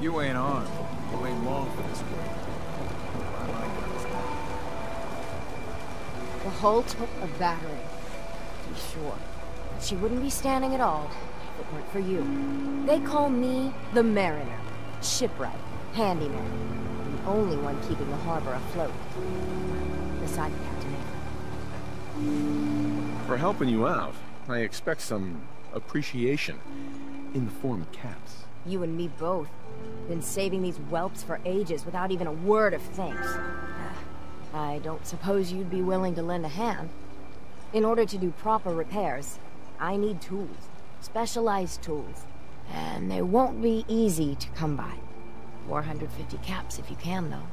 You ain't armed. You ain't long for this work. I like it. The hull took a battering, to be sure. She wouldn't be standing at all if it weren't for you. They call me the Mariner, shipwright, handyman, the only one keeping the harbor afloat. Beside the Captain. For helping you out, I expect some appreciation in the form of caps. You and me both. Been saving these whelps for ages without even a word of thanks. I don't suppose you'd be willing to lend a hand. In order to do proper repairs, I need tools. Specialized tools. And they won't be easy to come by. 450 caps if you can, though.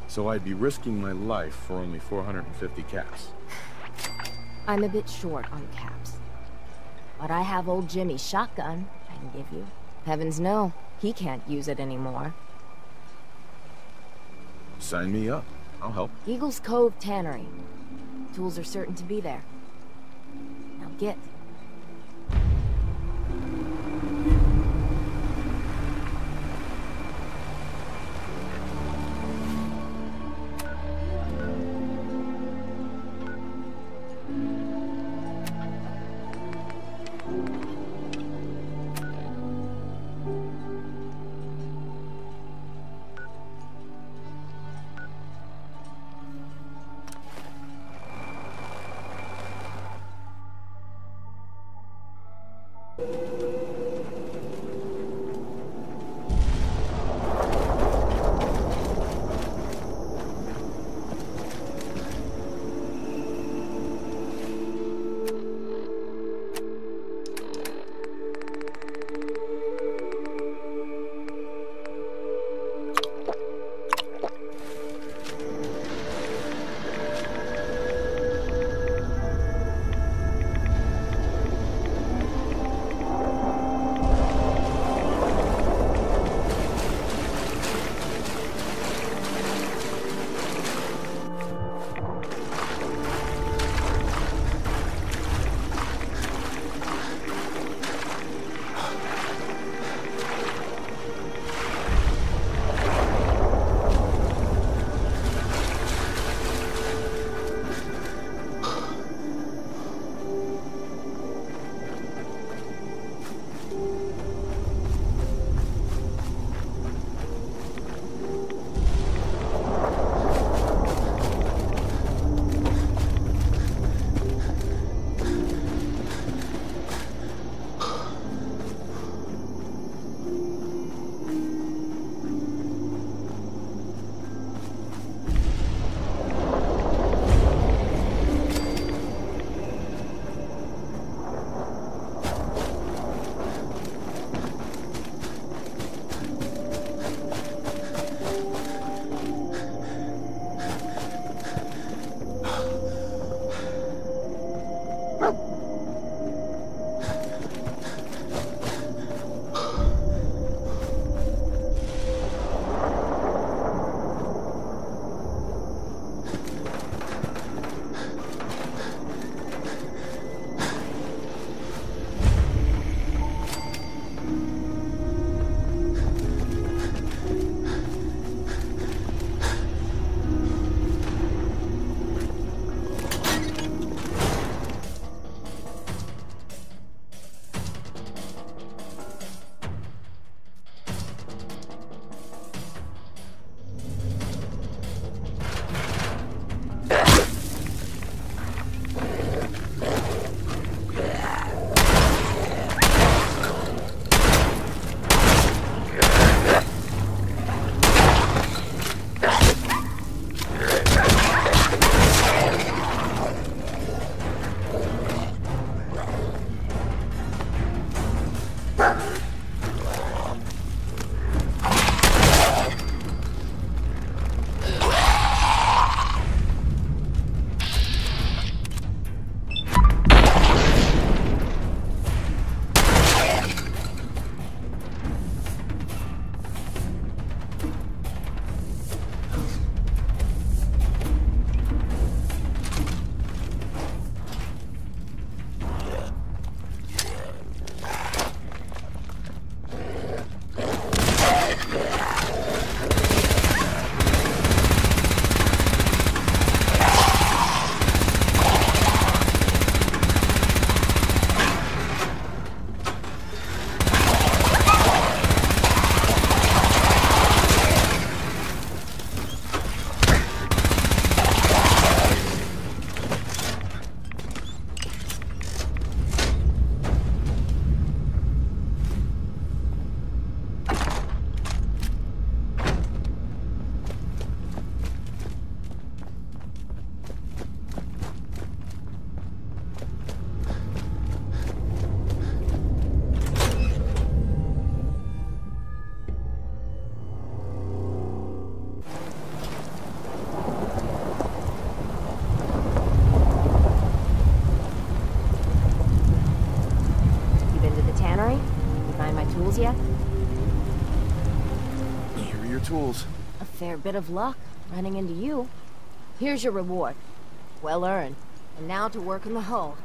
So I'd be risking my life for only 450 caps. I'm a bit short on caps. But I have old Jimmy's shotgun I can give you. Heavens no, he can't use it anymore. Sign me up. I'll help. Eagle's Cove Tannery. Tools are certain to be there. Now get. tools yet? Here are your tools. A fair bit of luck running into you. Here's your reward. Well earned. And now to work in the hull.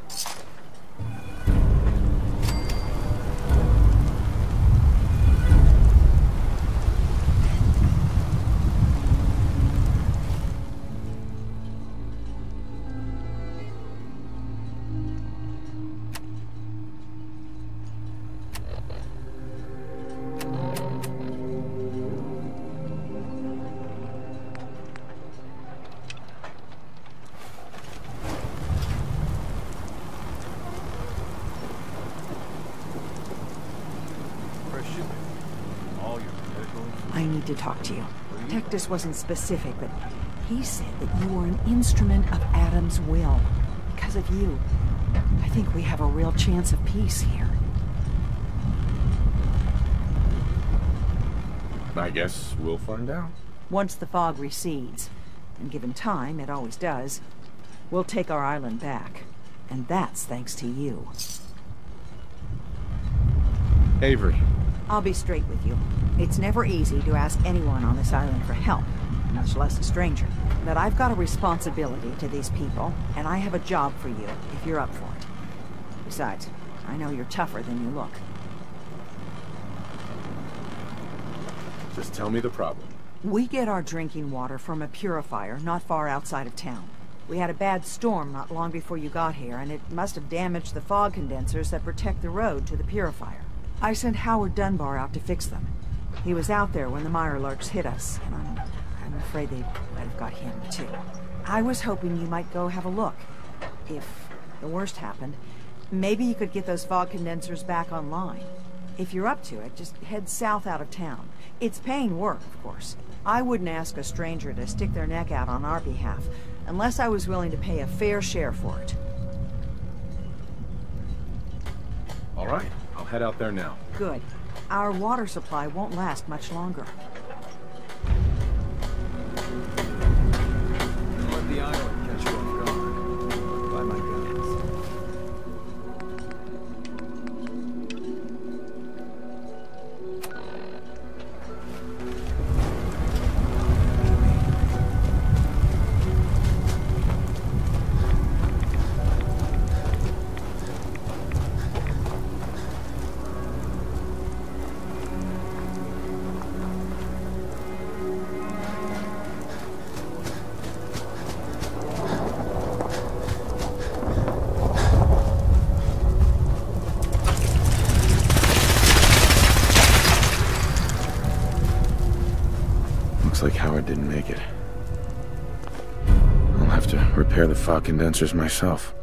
I need to talk to you. Tectus wasn't specific, but he said that you were an instrument of Adam's will. Because of you, I think we have a real chance of peace here. I guess we'll find out. Once the fog recedes, and given time, it always does, we'll take our island back. And that's thanks to you. Avery. I'll be straight with you. It's never easy to ask anyone on this island for help, much less a stranger. But I've got a responsibility to these people, and I have a job for you, if you're up for it. Besides, I know you're tougher than you look. Just tell me the problem. We get our drinking water from a purifier not far outside of town. We had a bad storm not long before you got here, and it must have damaged the fog condensers that protect the road to the purifier. I sent Howard Dunbar out to fix them. He was out there when the Mirelurks hit us, and I'm afraid they might have got him, too. I was hoping you might go have a look. If the worst happened, maybe you could get those fog condensers back online. If you're up to it, just head south out of town. It's paying work, of course. I wouldn't ask a stranger to stick their neck out on our behalf, unless I was willing to pay a fair share for it. All right, I'll head out there now. Good. Our water supply won't last much longer. Don't let the island catch you off guard. By my guns. Looks like Howard didn't make it. I'll have to repair the fog condensers myself.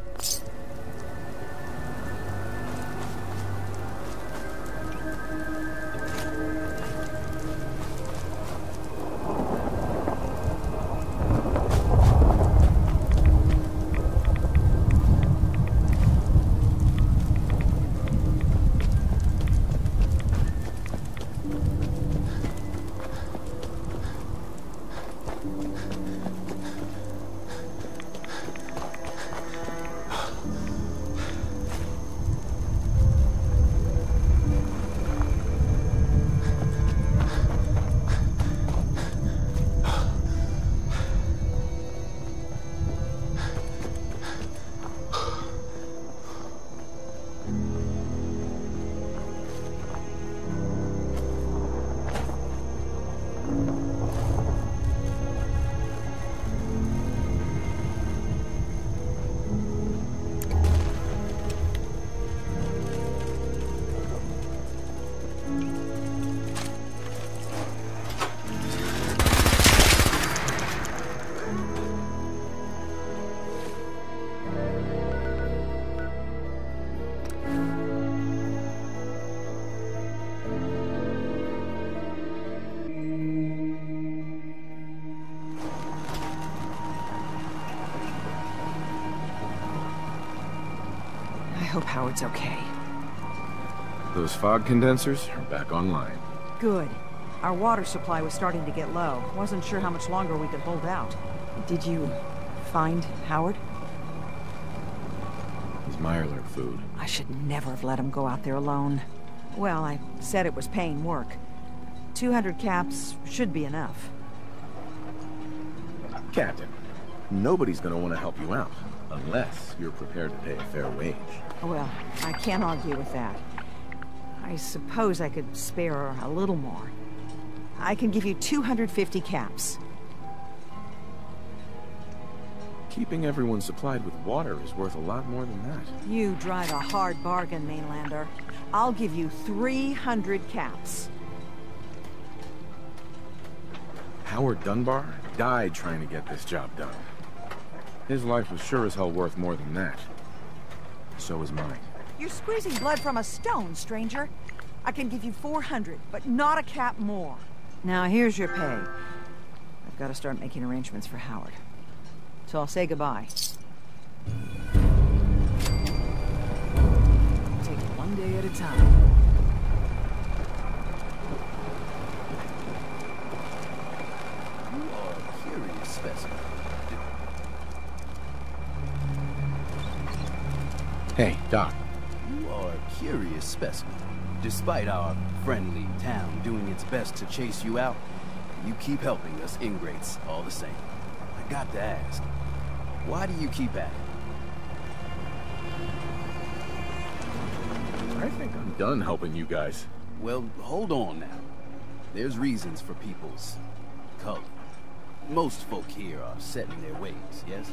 I hope Howard's okay. Those fog condensers are back online. Good. Our water supply was starting to get low. Wasn't sure how much longer we could hold out. Did you find Howard? His Mirelurk food. I should never have let him go out there alone. Well, I said it was paying work. 200 caps should be enough. Captain, nobody's gonna want to help you out, unless you're prepared to pay a fair wage. Well, I can't argue with that. I suppose I could spare a little more. I can give you 250 caps. Keeping everyone supplied with water is worth a lot more than that. You drive a hard bargain, Mainlander. I'll give you 300 caps. Howard Dunbar died trying to get this job done. His life was sure as hell worth more than that. So is mine. You're squeezing blood from a stone, stranger. I can give you 400, but not a cap more. Now, here's your pay. I've got to start making arrangements for Howard. So I'll say goodbye. Take it one day at a time. You are a curious specimen. Hey, Doc. You are a curious specimen. Despite our friendly town doing its best to chase you out, you keep helping us ingrates all the same. I got to ask, why do you keep at it? I think I'm done helping you guys. Well, hold on now. There's reasons for people's color. Most folk here are set in their ways, yes?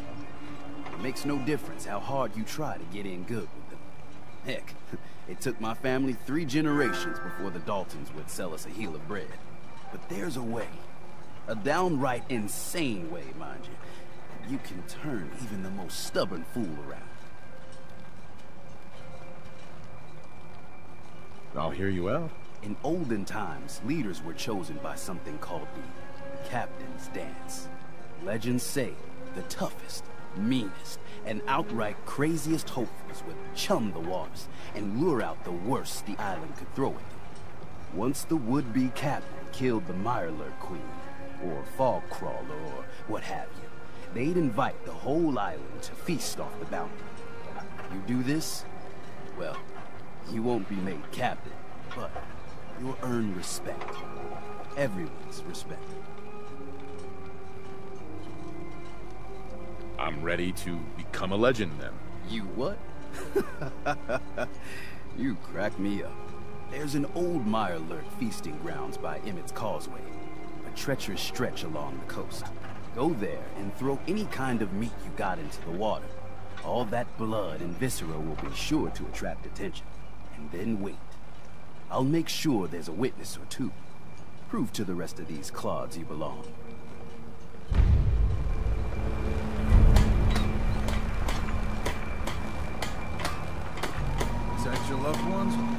It makes no difference how hard you try to get in good with them. Heck, it took my family 3 generations before the Daltons would sell us a heel of bread. But there's a way. A downright insane way, mind you. You can turn even the most stubborn fool around. I'll hear you out. In olden times, leaders were chosen by something called the Captain's Dance. Legends say the toughest, meanest, and outright craziest hopefuls would chum the waters and lure out the worst the island could throw at them. Once the would-be captain killed the Mirelurk Queen, or Fog Crawler, or what have you, they'd invite the whole island to feast off the bounty. You do this, well, you won't be made captain, but you'll earn respect. Everyone's respect. I'm ready to become a legend then. You what? You crack me up. There's an old Mirelurk feasting grounds by Emmett's Causeway, a treacherous stretch along the coast. Go there and throw any kind of meat you got into the water. All that blood and viscera will be sure to attract attention. And then wait. I'll make sure there's a witness or two. Prove to the rest of these clods you belong. Is that your loved ones?